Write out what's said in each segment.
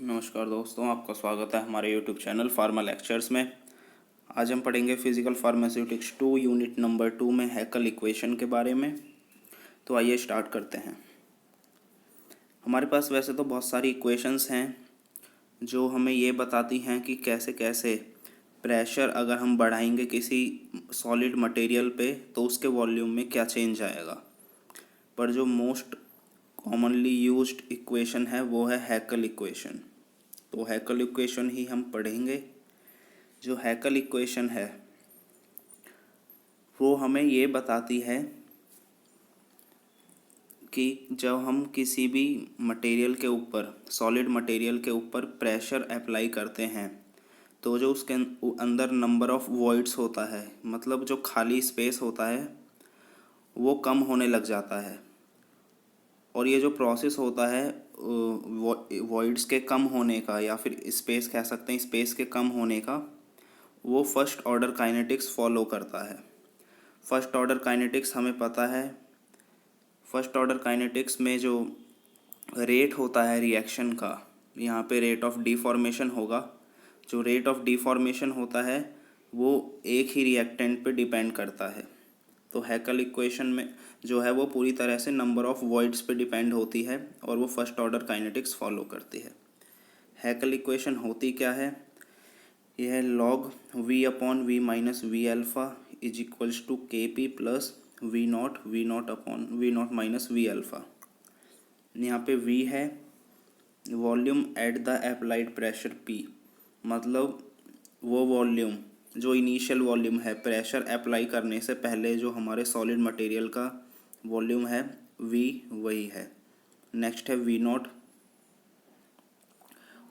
नमस्कार दोस्तों, आपका स्वागत है हमारे यूट्यूब चैनल फार्मा लेक्चर्स में। आज हम पढ़ेंगे फिजिकल फार्मास्यूटिक्स 2 यूनिट नंबर 2 में हैकल इक्वेशन के बारे में। तो आइए स्टार्ट करते हैं। हमारे पास वैसे तो बहुत सारी इक्वेशंस हैं जो हमें ये बताती हैं कि कैसे कैसे प्रेशर अगर हम बढ़ाएंगे किसी सॉलिड मटेरियल पे तो उसके वॉल्यूम में क्या चेंज आएगा। पर जो मोस्ट कॉमनली यूज्ड इक्वेशन है वो है हैकल इक्वेशन। तो हैकल इक्वेशन ही हम पढ़ेंगे। जो हैकल इक्वेशन है वो हमें ये बताती है कि जब हम किसी भी मटेरियल के ऊपर सॉलिड मटेरियल के ऊपर प्रेशर अप्लाई करते हैं तो जो उसके अंदर नंबर ऑफ वॉइड्स होता है, मतलब जो खाली स्पेस होता है, वो कम होने लग जाता है। और ये जो प्रोसेस होता है वॉइड्स के कम होने का, या फिर स्पेस कह सकते हैं स्पेस के कम होने का, वो फर्स्ट ऑर्डर काइनेटिक्स फॉलो करता है। फर्स्ट ऑर्डर काइनेटिक्स हमें पता है। फर्स्ट ऑर्डर काइनेटिक्स में जो रेट होता है रिएक्शन का, यहाँ पे रेट ऑफ डिफॉर्मेशन होगा। जो रेट ऑफ डिफॉर्मेशन होता है वो एक ही रिएक्टेंट पे डिपेंड करता है। तो हैकल इक्वेशन में जो है वो पूरी तरह से नंबर ऑफ वॉइड्स पे डिपेंड होती है और वो फर्स्ट ऑर्डर काइनेटिक्स फॉलो करती है। हैकल इक्वेशन होती क्या है? यह है log V upon V minus V alpha is equals to K P plus V not upon V not minus V alpha. यहाँ पे वी है volume at the applied pressure P, मतलब वो वॉल्यूम जो इनिशियल वॉल्यूम है pressure apply करने से पहले जो हमारे सॉलिड मटेरियल का वॉल्यूम है वी वही है। नेक्स्ट है V not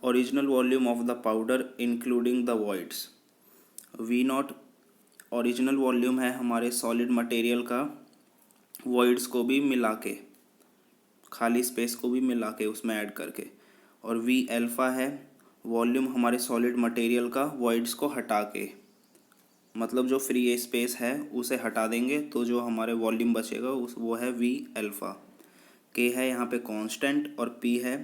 original volume of the powder including the voids. We not original volume है हमारे सॉलिड मटेरियल का, वॉइड्स को भी मिला के, खाली स्पेस को भी मिला के उसमें ऐड करके। और वी अल्फ़ा है वॉल्यूम हमारे सॉलिड मटेरियल का वॉइड्स को हटा के, मतलब जो फ्री स्पेस है उसे हटा देंगे तो जो हमारे वॉल्यूम बचेगा उस वो है वी अल्फ़ा। के है यहाँ पे कांस्टेंट और पी है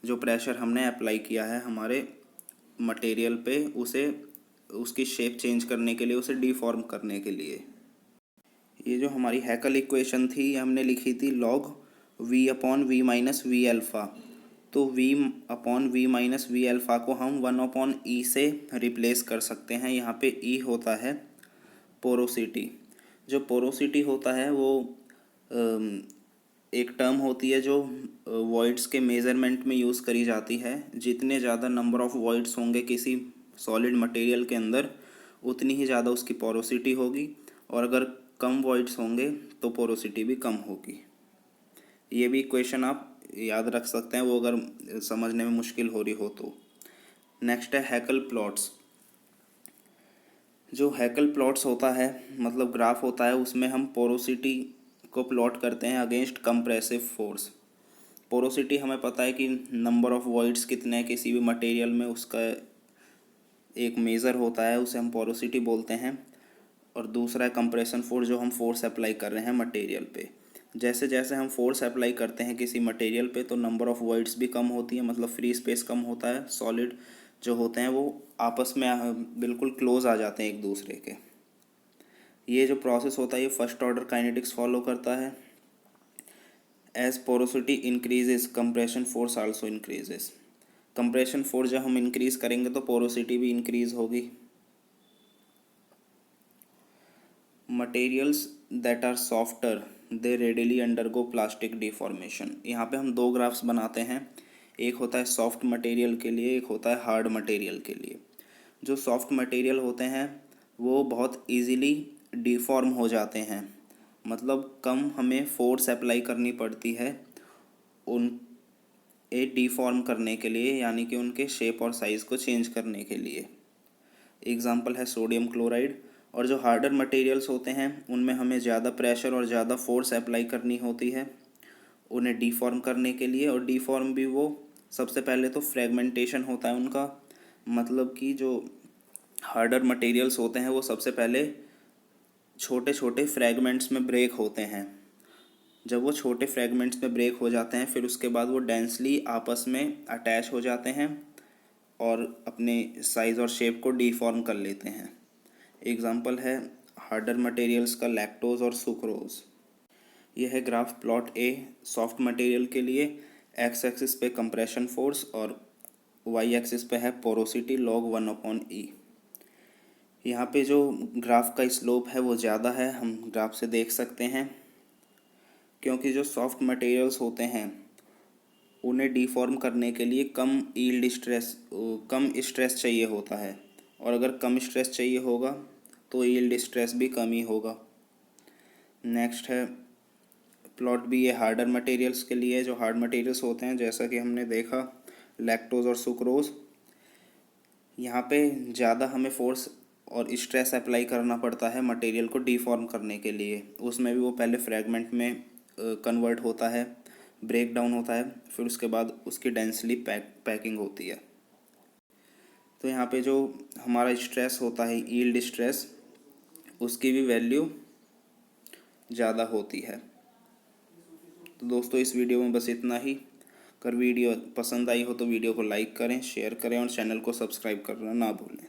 जो प्रेशर हमने अप्लाई किया है हमारे मटेरियल पे, उसे उसकी शेप चेंज करने के लिए, उसे डिफॉर्म करने के लिए। ये जो हमारी हैकल इक्वेशन थी हमने लिखी थी log V upon V minus V alpha. तो V upon V minus V alpha को हम 1/E से रिप्लेस कर सकते हैं। यहाँ पे E होता है पोरोसिटी। जो पोरोसिटी होता है वो एक टर्म होती है जो वॉइड्स के मेज़रमेंट में यूज़ करी जाती है। जितने ज़्यादा नंबर ऑफ़ वॉइड्स होंगे किसी सॉलिड मटेरियल के अंदर उतनी ही ज़्यादा उसकी पोरोसिटी होगी, और अगर कम वॉइड्स होंगे तो पोरोसिटी भी कम होगी। ये भी इक्वेशन आप याद रख सकते हैं वो अगर समझने में मुश्किल हो रही हो तो। नेक्स्ट है हैकल प्लॉट्स। जो हैकल प्लॉट्स होता है मतलब ग्राफ होता है, उसमें हम पोरोसिटी को प्लॉट करते हैं अगेंस्ट कंप्रेसिव फोर्स। पोरोसिटी हमें पता है कि नंबर ऑफ़ वॉइड्स कितने हैं किसी भी मटेरियल में, उसका एक मेज़र होता है, उसे हम पोरोसिटी बोलते हैं। और दूसरा है कंप्रेशन फोर्स, जो हम फोर्स अप्लाई कर रहे हैं मटेरियल पे। जैसे जैसे हम फोर्स अप्लाई करते हैं किसी मटेरियल पे तो नंबर ऑफ़ वॉइड्स भी कम होती है, मतलब फ्री स्पेस कम होता है। सॉलिड जो होते हैं वो आपस में बिल्कुल क्लोज आ जाते हैं एक दूसरे के। ये जो प्रोसेस होता है ये फर्स्ट ऑर्डर काइनेटिक्स फॉलो करता है। As porosity increases compression force also increases. Compression force जब हम इंक्रीज करेंगे तो पोरोसिटी भी इंक्रीज होगी। Materials that are softer they readily undergo plastic deformation. यहाँ पे हम दो ग्राफ्स बनाते हैं, एक होता है सॉफ्ट मटेरियल के लिए, एक होता है हार्ड मटेरियल के लिए। जो सॉफ्ट मटेरियल होते हैं वो बहुत इजीली डिफॉर्म हो जाते हैं, मतलब कम हमें फोर्स अप्लाई करनी पड़ती है उन डिफॉर्म करने के लिए, यानी कि उनके शेप और साइज़ को चेंज करने के लिए। एग्जाम्पल है सोडियम क्लोराइड। और जो हार्डर मटेरियल्स होते हैं उनमें हमें ज़्यादा प्रेशर और ज़्यादा फोर्स अप्लाई करनी होती है उन्हें डिफॉर्म करने के लिए। और डिफॉर्म भी वो सबसे पहले तो फ्रेगमेंटेशन होता है उनका, मतलब कि जो हार्डर मटेरियल्स होते हैं वो सबसे पहले छोटे छोटे फ्रेगमेंट्स में ब्रेक होते हैं। जब वो छोटे फ्रेगमेंट्स में ब्रेक हो जाते हैं फिर उसके बाद वो डेंसली आपस में अटैच हो जाते हैं और अपने साइज़ और शेप को डीफॉर्म कर लेते हैं। एग्जाम्पल है हार्डर मटेरियल्स का लैक्टोज और सुक्रोज। यह है ग्राफ प्लॉट ए सॉफ्ट मटेरियल के लिए, एक्स एक्सिस पे कंप्रेशन फोर्स और वाई एक्सिस पे है पोरोसिटी log 1/e। यहाँ पे जो ग्राफ का स्लोप है वो ज़्यादा है, हम ग्राफ से देख सकते हैं, क्योंकि जो सॉफ्ट मटेरियल्स होते हैं उन्हें डीफॉर्म करने के लिए कम स्ट्रेस चाहिए होता है, और अगर कम स्ट्रेस चाहिए होगा तो यील्ड स्ट्रेस भी कम ही होगा। नेक्स्ट है प्लॉट बी, ये हार्डर मटेरियल्स के लिए। जो हार्ड मटेरियल्स होते हैं जैसा कि हमने देखा लैक्टोज और सुक्रोज, यहाँ पे ज़्यादा हमें फोर्स और स्ट्रेस अप्लाई करना पड़ता है मटेरियल को डीफॉर्म करने के लिए। उसमें भी वो पहले फ्रैगमेंट में कन्वर्ट होता है, ब्रेक डाउन होता है, फिर उसके बाद उसकी डेंसली पैकिंग होती है। तो यहाँ पे जो हमारा स्ट्रेस होता है यील्ड स्ट्रेस, उसकी भी वैल्यू ज़्यादा होती है। तो दोस्तों इस वीडियो में बस इतना ही। अगर वीडियो पसंद आई हो तो वीडियो को लाइक करें, शेयर करें और चैनल को सब्सक्राइब करना ना भूलें।